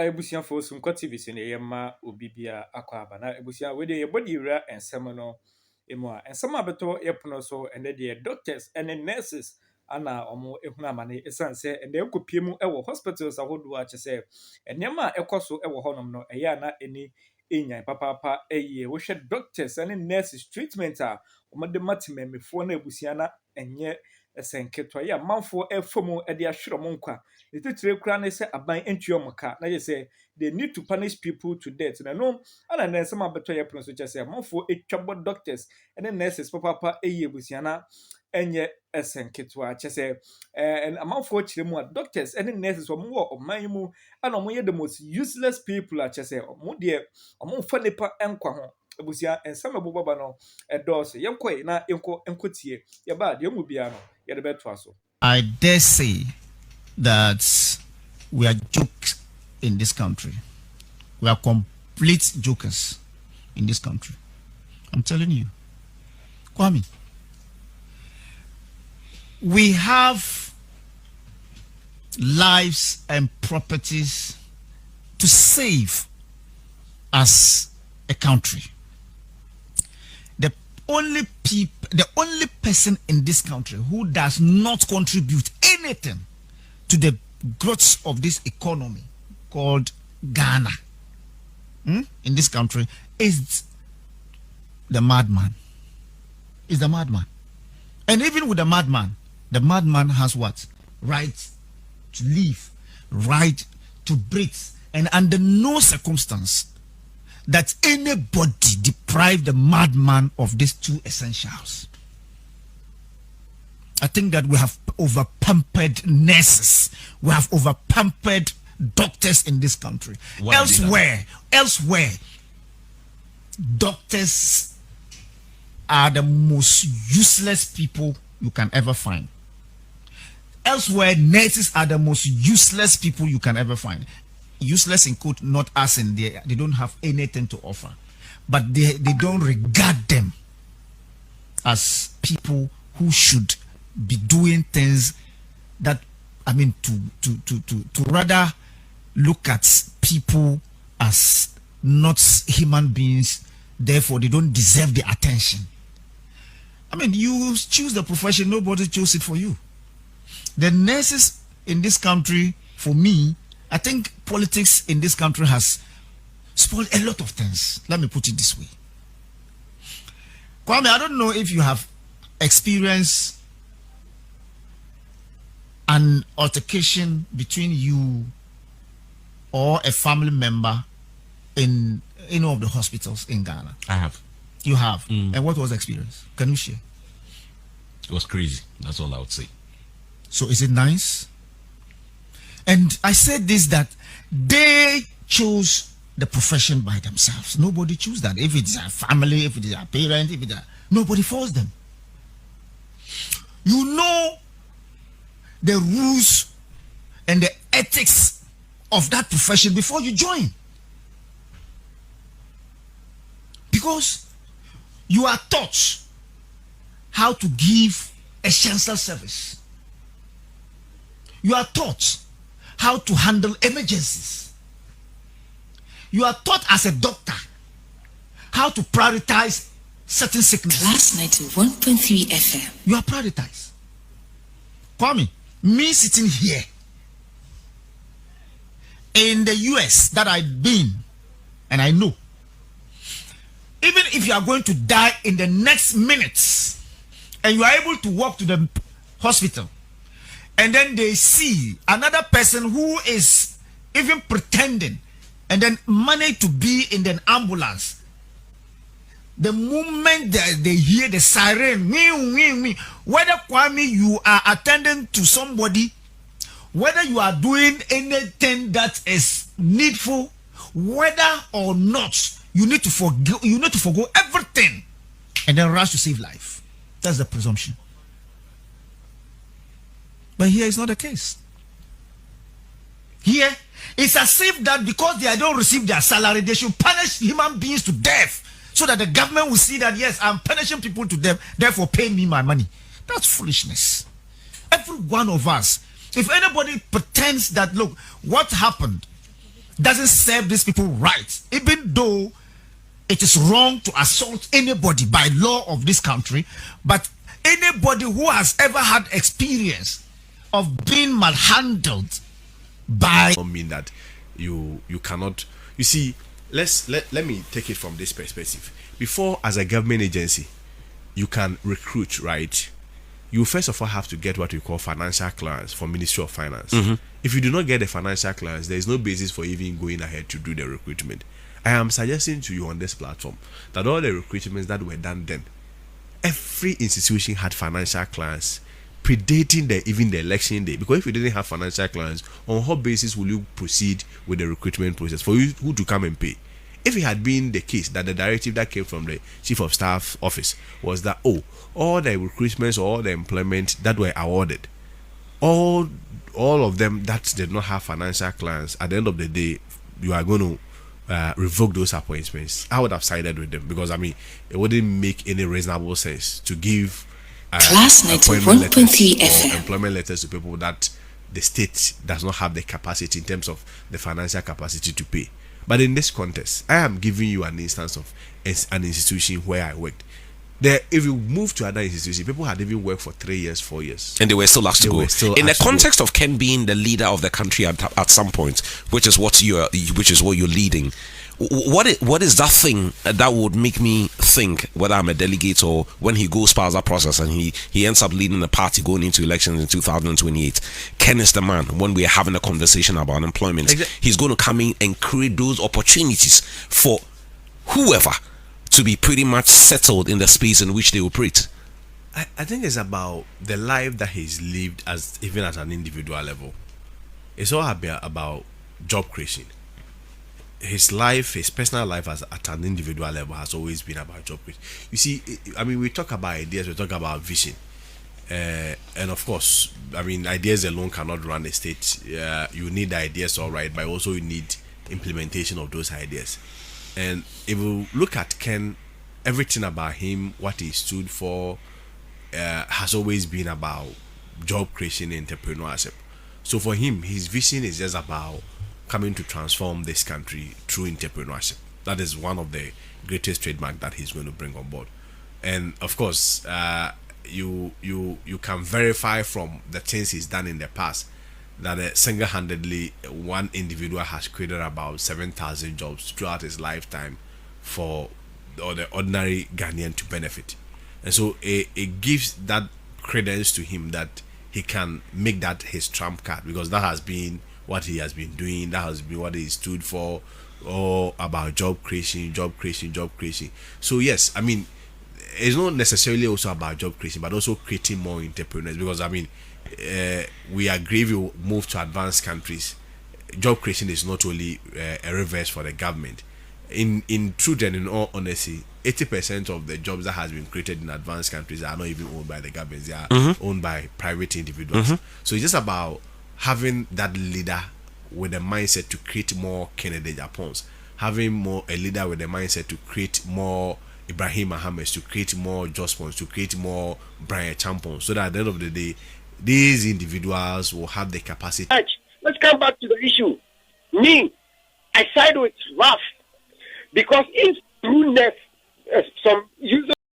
ebusia for some TV sene yema obi bia akwa aba na ebusia we dey body wura ensem no emu a ensem abeto yepono so ene de doctors and nurses ana omo ehuna amane esanse ene ekopie mu ewo hospitals ahodo a chese enema ekoso ewo honom no eya na eni enyan papa eye wo hwe doctors and nurses treatment a omo de matememefo na ebusia na enye esenketo ya manfo efomu ede ahwere mo nkwa titire kura na se aban entuo moka na je say they need to punish people to death na no ana na nsema beto ye pron so che say manfo etwabo doctors and nurses papa eye ebusia na enye esenketo a che say and amanfo kire mu a doctors and nurses wo mo oman mu ana mo ye the most useless people a che say mo de omo fa nipa enkwa ho ebusia ensama bobaba no edoso yenkoi na enkotie ye ba de mu bia no ye de beto aso. I dare say that we are jokes in this country. We are complete jokers in this country. I'm telling you. Kwame, we have lives and properties to save as a country. The only person in this country who does not contribute anything to the growth of this economy called Ghana in this country is the madman. Is the madman. And even with the madman has what? Right to live, right to breathe, and under no circumstance that anybody deprive the madman of these two essentials. I think that we have over-pampered nurses. We have over-pampered doctors in this country. Elsewhere, doctors are the most useless people you can ever find. Elsewhere, nurses are the most useless people you can ever find. Useless in quote, not us in there. They don't have anything to offer. But they don't regard them as people who should be doing things that, I mean, to rather look at people as not human beings, therefore they don't deserve the attention. I mean, you choose the profession, nobody chose it for you. The nurses in this country, for me, I think politics in this country has spoiled a lot of things. Let me put it this way. Kwame, I don't know if you have experienced an altercation between you or a family member in any of the hospitals in Ghana. I have. You have? And what was the experience? Can you share? It was crazy. That's all I would say. So is it nice? And I said this, that they chose the profession by themselves. Nobody chose that. If it's a family, if it's a parent, if it's a... Nobody forced them. You know the rules and the ethics of that profession before you join. Because you are taught how to give essential service. You are taught how to handle emergencies. You are taught as a doctor how to prioritize certain sickness. Class 91.3 FM. You are prioritized. Kwame, me sitting here in the US that I've been, and I know, even if you are going to die in the next minutes and you are able to walk to the hospital, and then they see another person who is even pretending and then manage to be in the ambulance, the moment that they hear the siren, whether Kwame you are attending to somebody, whether you are doing anything that is needful, whether or not, you need to forgo everything and then rush to save life. That's the presumption. But here is not the case. Here, it's as if that because they don't receive their salary, they should punish human beings to death, so that the government will see that, yes, I'm punishing people to death, therefore pay me my money. That's foolishness. Every one of us, if anybody pretends that, look, what happened doesn't serve these people right, even though it is wrong to assault anybody by law of this country, but anybody who has ever had experience of being malhandled by don't mean that you cannot. You see, let me take it from this perspective. Before, as a government agency, you can recruit, right? You first of all have to get what we call financial clearance from Ministry of Finance. If you do not get the financial clearance, there is no basis for even going ahead to do the recruitment. I am suggesting to you on this platform that all the recruitments that were done then, every institution had financial clearance predating even the election day. Because if you didn't have financial clearance, on what basis will you proceed with the recruitment process for you who to come and pay? If it had been the case that the directive that came from the Chief of Staff office was that, all the recruitments or all the employment that were awarded, all of them that did not have financial clearance, at the end of the day, you are going to revoke those appointments, I would have sided with them, because it wouldn't make any reasonable sense to give Class 91.3 FM employment letters to people that the state does not have the capacity in terms of the financial capacity to pay. But in this context, I am giving you an instance of an institution where I worked. There, if you move to other institutions, people had even worked for 3 years, 4 years, and they were still asked to go. In the context of Ken being the leader of the country at some point, which is what you're leading, what is that thing that would make me think whether I'm a delegate or when he goes past that process and he ends up leading the party going into elections in 2028? Ken is the man. When we are having a conversation about employment, he's going to come in and create those opportunities for whoever to be pretty much settled in the space in which they operate. I think it's about the life that he's lived even at an individual level. It's all about job creation. His personal life at an individual level has always been about job creation. You see, we talk about ideas, we talk about vision, and of course, ideas alone cannot run a state. You need ideas, all right, but also you need implementation of those ideas. And if we look at Ken, everything about him, what he stood for, has always been about job creation and entrepreneurship. So for him, his vision is just about coming to transform this country through entrepreneurship. That is one of the greatest trademark that he's going to bring on board. And of course, you can verify from the things he's done in the past that single-handedly one individual has created about 7,000 jobs throughout his lifetime for the ordinary Ghanaian to benefit. And so it gives that credence to him that he can make that his trump card, because that has been what he has been doing, that has been what he stood for, all about job creation. So yes, it's not necessarily also about job creation, but also creating more entrepreneurs, because we agree, if you move to advanced countries, job creation is not only a reverse for the government. In truth and in all honesty, 80% of the jobs that has been created in advanced countries are not even owned by the government. They are owned by private individuals. So it's just about having that leader with a mindset to create more Kennedy Japons, having a leader with a mindset to create more Ibrahim Mohammed, to create more Jospons, to create more Brian Champons, so that at the end of the day, these individuals will have the capacity. Let's come back to the issue. Me, I side with Raf, because if through some users